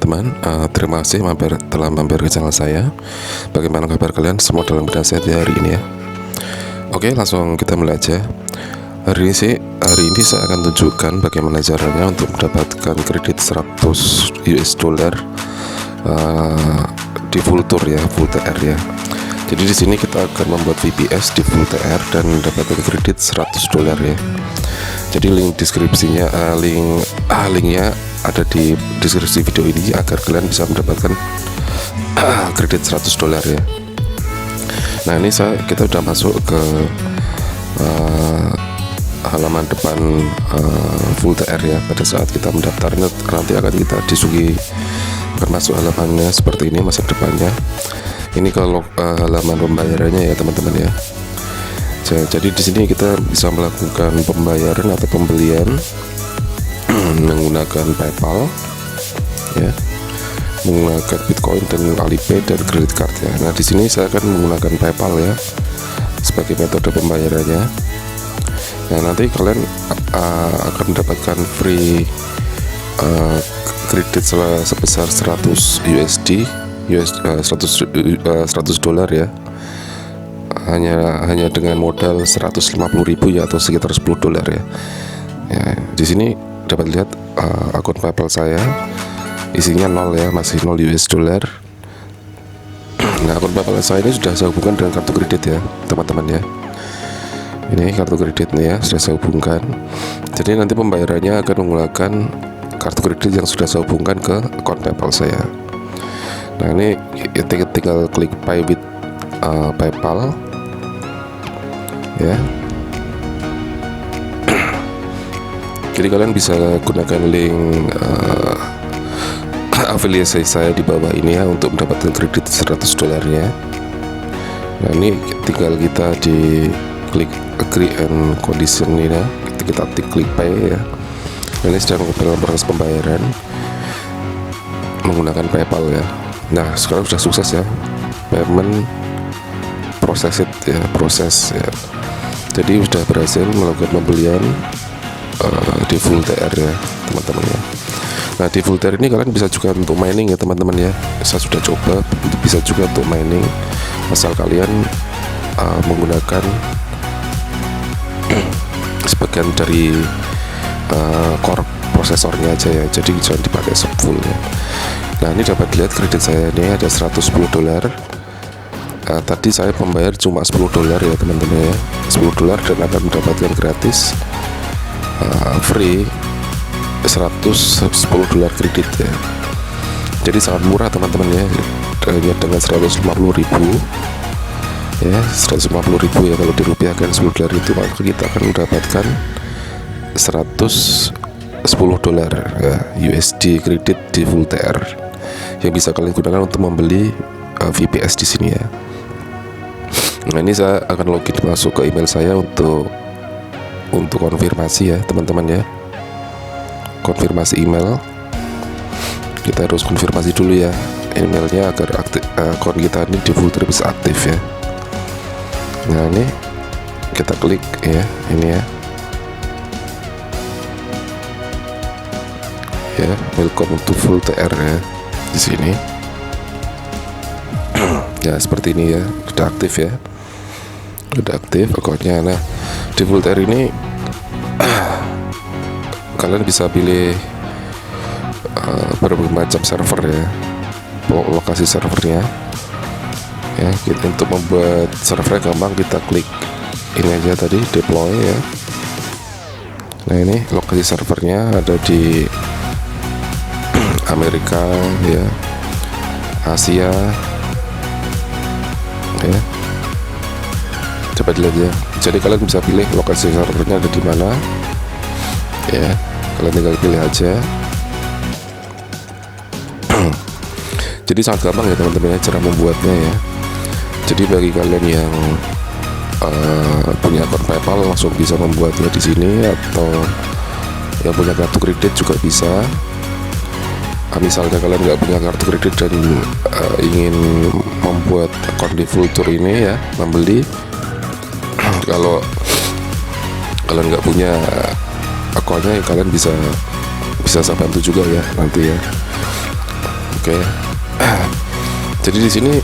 teman-teman. Terima kasih telah mampir ke channel saya. Bagaimana kabar kalian semua dalam keadaan sehat ya hari ini ya? Oke, langsung kita mulai aja. Hari ini saya akan tunjukkan bagaimana caranya untuk mendapatkan kredit 100 US dollar di full tour ya, full TR ya. Jadi di sini kita akan membuat VPS di full TR dan mendapatkan kredit 100 dolar ya. Jadi link deskripsinya, linknya ada di deskripsi video ini agar kalian bisa mendapatkan kredit 100 dolar ya. Nah ini kita udah masuk ke halaman depan full TR ya. Pada saat kita mendaftar nanti akan kita disuguhi akan masuk halamannya seperti ini masa depannya. Ini kalau halaman pembayarannya ya teman-teman ya. Jadi di sini kita bisa melakukan pembayaran atau pembelian menggunakan PayPal ya, menggunakan Bitcoin dan Alipay dan kredit card ya. Nah di sini saya akan menggunakan PayPal ya sebagai metode pembayarannya. Nah nanti kalian akan mendapatkan free kredit sebesar 100 USD 100 dolar ya, hanya dengan modal 150.000 ya, atau sekitar 10 dolar ya. Di sini dapat lihat akun PayPal saya isinya 0 ya, masih 0 US dollar. Nah akun PayPal saya ini sudah saya hubungkan dengan kartu kredit ya teman-teman ya. Ini kartu kreditnya ya, sudah saya hubungkan. Jadi nanti pembayarannya akan menggunakan kartu kredit yang sudah saya hubungkan ke akun PayPal saya. Nah ini tinggal klik Pay with PayPal ya. Jadi kalian bisa gunakan link afiliasi saya di bawah ini ya untuk mendapatkan kredit 100 dolarnya. Nah ini tinggal kita di klik agree and condition ini ya. Kita klik pay ya. Ini sedang dalam proses pembayaran menggunakan PayPal ya. Nah sekarang sudah sukses ya, payment proses ya. Jadi sudah berhasil melakukan pembelian di full TR ya teman-teman ya. Nah di full TR ini kalian bisa juga untuk mining ya teman-teman ya. Saya sudah coba, bisa juga untuk mining asal kalian menggunakan sebagian dari core prosesornya aja ya. Jadi jangan dipakai full ya. Nah ini dapat lihat kredit saya ini ada 110 dolar. Tadi saya membayar cuma 10 dolar ya teman-teman ya, 10 dolar dan akan mendapatkan gratis free 110 dolar kredit ya. Jadi sangat murah teman-teman ya, hanya dengan 150.000 ya, 150.000 ya. Kalau dirupiahkan 10 dolar itu maka kita akan mendapatkan 110 dolar ya, USD kredit di full TR yang bisa kalian gunakan untuk membeli VPS di sini ya. Nah ini saya akan login masuk ke email saya untuk konfirmasi ya teman-teman ya. Konfirmasi email, kita harus konfirmasi dulu ya emailnya agar akun kita ini di full TR bisa aktif ya. Nah ini kita klik ya, ini ya, welcome to full TR ya di sini. Ya seperti ini ya, sudah aktif ya, sudah aktif akunnya. Nah di full TR ini kalian bisa pilih berbagai macam server ya, lokasi servernya ya. Untuk membuat servernya gampang, kita klik ini aja tadi, deploy ya. Nah ini lokasi servernya ada di Amerika ya, Asia ya. Coba dilihat ya. Jadi kalian bisa pilih lokasi servernya ada di mana ya. Kalian tinggal pilih aja. Jadi sangat gampang ya teman-teman ya cara membuatnya ya. Jadi bagi kalian yang punya akun PayPal langsung bisa membuatnya di sini, atau yang punya kartu kredit juga bisa. Misalnya kalian nggak punya kartu kredit dan ingin membuat akun di full tour ini ya, membeli, kalau kalian nggak punya akunnya ya, kalian bisa saya bantu juga ya nanti ya. Oke. Jadi di sini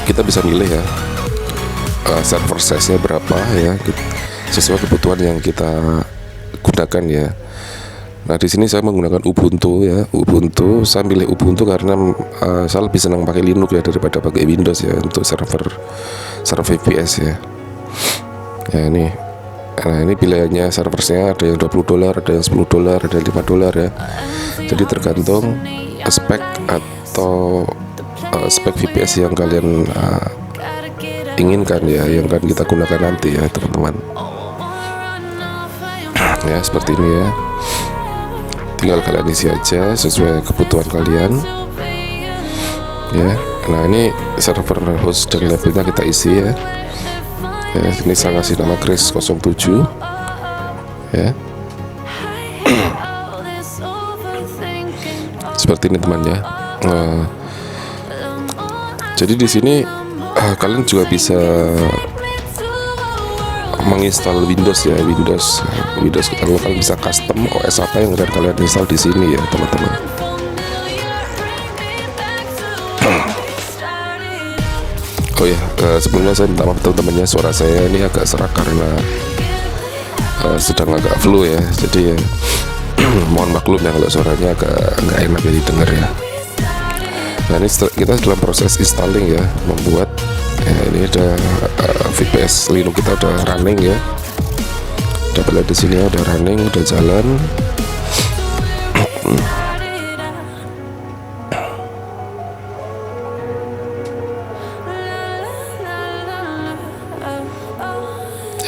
kita bisa milih ya server size-nya berapa ya, sesuai kebutuhan yang kita gunakan ya. Nah di sini saya menggunakan Ubuntu ya, Ubuntu. Saya milih Ubuntu karena saya lebih senang pakai Linux ya daripada pakai Windows ya untuk server VPS ya. Ya ini, nah ini pilihannya servernya ada yang $20, ada yang $10, ada yang $5 ya. Jadi tergantung spek atau spek VPS yang kalian inginkan ya, yang akan kita gunakan nanti ya teman-teman. Ya seperti ini ya. Tinggal kalian isi aja sesuai kebutuhan kalian ya. Nah ini server host dan labelnya kita isi ya. Ya ini saya kasih nama Chris 07 ya. Seperti ini teman ya. Jadi di sini kalian juga bisa menginstal Windows ya, Windows kalau kalian bisa custom OS apa yang kalian install di sini ya teman-teman. Oh ya, sebelumnya saya minta maaf teman-temannya, suara saya ini agak serak karena sedang agak flu ya. Jadi ya, mohon maklum ya kalau suaranya agak nggak enak ya didengar ya. Nah ini kita dalam proses installing ya, membuat ya, ini ada VPS Linux kita udah running ya. Dapat lihat di sini ya, udah running, udah jalan.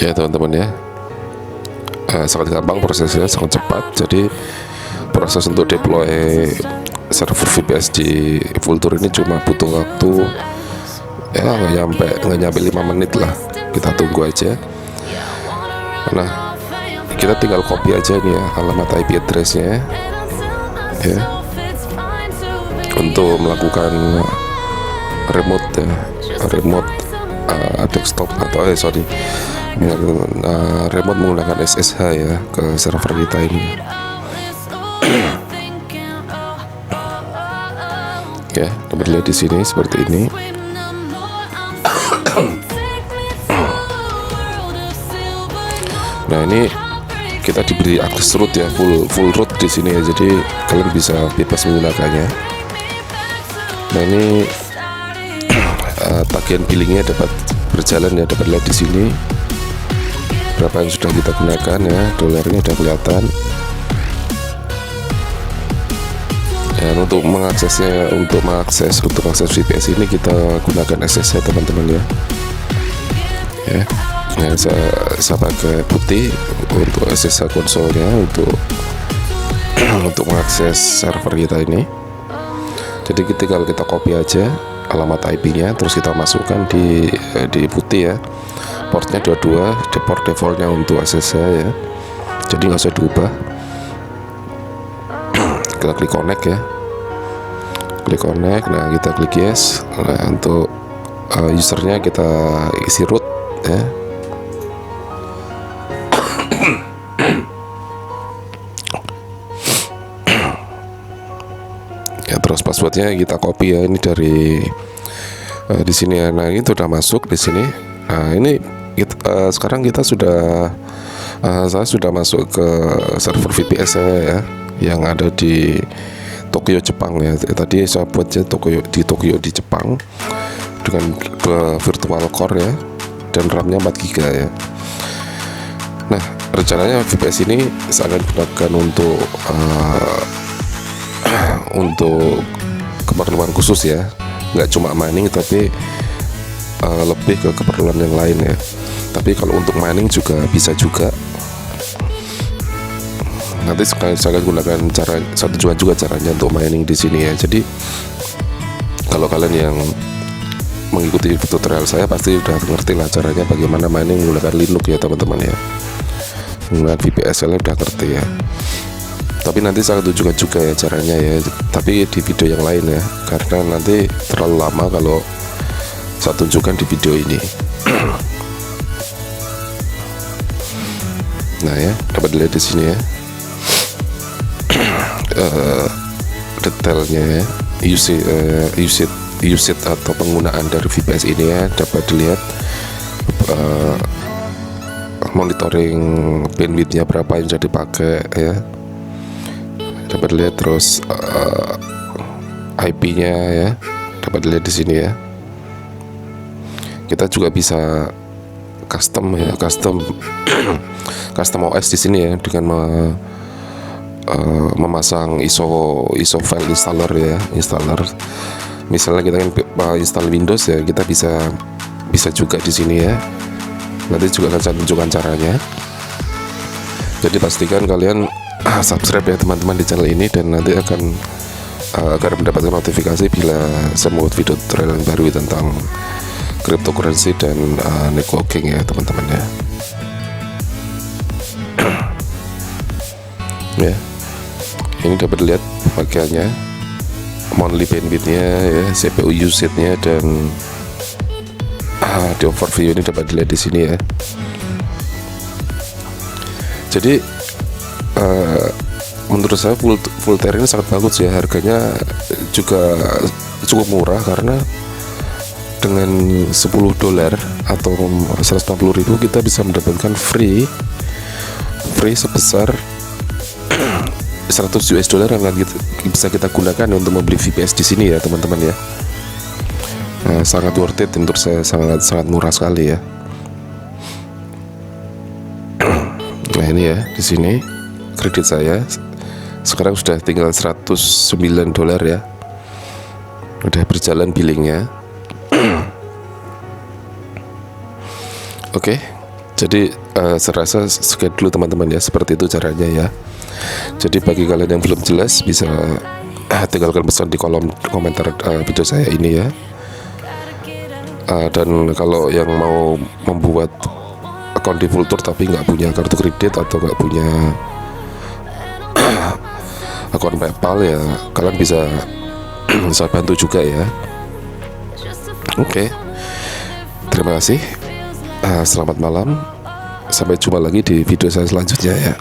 Ya teman-teman ya, sangat gampang prosesnya, sangat cepat. Jadi proses untuk deploy server VPS di Vultr ini cuma butuh waktu ya nggak nyampe 5 menit lah. Kita tunggu aja. Nah kita tinggal copy aja nih ya alamat IP address-nya ya, untuk melakukan remote ya, remote desktop atau remote menggunakan SSH ya ke server kita ini. Ya, dapat lihat di sini seperti ini. Nah ini kita diberi akses root ya, full root di sini ya. Jadi kalian bisa bebas menggunakannya. Nah ini tagihan billingnya dapat berjalan ya, dapat lihat di sini berapa yang sudah kita gunakan ya, dolarnya udah kelihatan. Dan untuk mengaksesnya, untuk mengakses VPS ini kita gunakan SSH teman-teman ya. Ya, nah, saya pakai putih untuk SSH konsolnya untuk mengakses server kita ini. Jadi tinggal kita copy aja alamat IP-nya, terus kita masukkan di putih ya. Portnya 22, port defaultnya untuk SSH ya. Jadi nggak usah diubah. Kita klik connect ya, klik connect. Nah kita klik yes. Nah untuk usernya kita isi root ya. Ya terus passwordnya kita copy ya, ini dari di sini ya. Nah ini sudah masuk di sini. Nah ini sekarang kita sudah saya sudah masuk ke server VPS saya ya, yang ada di Tokyo Jepang ya. Tadi saya buatnya Tokyo di Jepang dengan virtual core ya, dan RAM-nya 4 GB ya. Nah rencananya VPS ini saya akan gunakan untuk keperluan khusus ya, nggak cuma mining tapi lebih ke keperluan yang lain ya. Tapi kalau untuk mining juga bisa juga. Nanti saya akan gunakan saya tunjukkan juga caranya untuk mining di sini ya. Jadi kalau kalian yang mengikuti tutorial saya pasti udah ngerti lah caranya bagaimana mining menggunakan Linux ya teman-teman ya. Menggunakan VPS kalian udah ngerti ya. Tapi nanti saya tunjukkan juga ya caranya ya, tapi di video yang lain ya, karena nanti terlalu lama kalau saya tunjukkan di video ini. Nah ya, dapat dilihat di sini ya. detailnya ya, usage atau penggunaan dari VPS ini ya, dapat dilihat monitoring bandwidthnya berapa yang sudah dipakai ya, dapat dilihat. Terus IP-nya ya, dapat dilihat di sini ya. Kita juga bisa custom ya, custom OS di sini ya, dengan memasang ISO file installer ya, misalnya kita kan install Windows ya, kita bisa juga di sini ya. Nanti juga akan saya tunjukkan caranya. Jadi pastikan kalian subscribe ya teman-teman di channel ini, dan nanti akan agar mendapatkan notifikasi bila saya membuat video tutorial yang baru tentang cryptocurrency dan networking ya teman-teman ya. Ya, ini dapat dilihat bagiannya, monthly bandwidthnya ya, CPU usage-nya, dan di overview ini dapat dilihat di sini ya. Jadi menurut saya Voltaire ini sangat bagus ya, harganya juga cukup murah, karena dengan $10 atau 150.000 kita bisa mendapatkan free sebesar $100 yang bisa kita gunakan untuk membeli VPS di sini ya teman-teman ya. Sangat worth it untuk saya, sangat murah sekali ya. Nah ini ya, di sini kredit saya sekarang sudah tinggal $109 ya, udah berjalan billingnya. Oke, jadi saya rasa sekian dulu teman-teman ya, seperti itu caranya ya. Jadi bagi kalian yang belum jelas, bisa tinggalkan pesan di kolom komentar video saya ini ya. Dan kalau yang mau membuat akun di Vultr tapi nggak punya kartu kredit atau nggak punya akun PayPal ya, kalian bisa saya bantu juga ya. Oke, terima kasih. Selamat malam. Sampai jumpa lagi di video saya selanjutnya ya.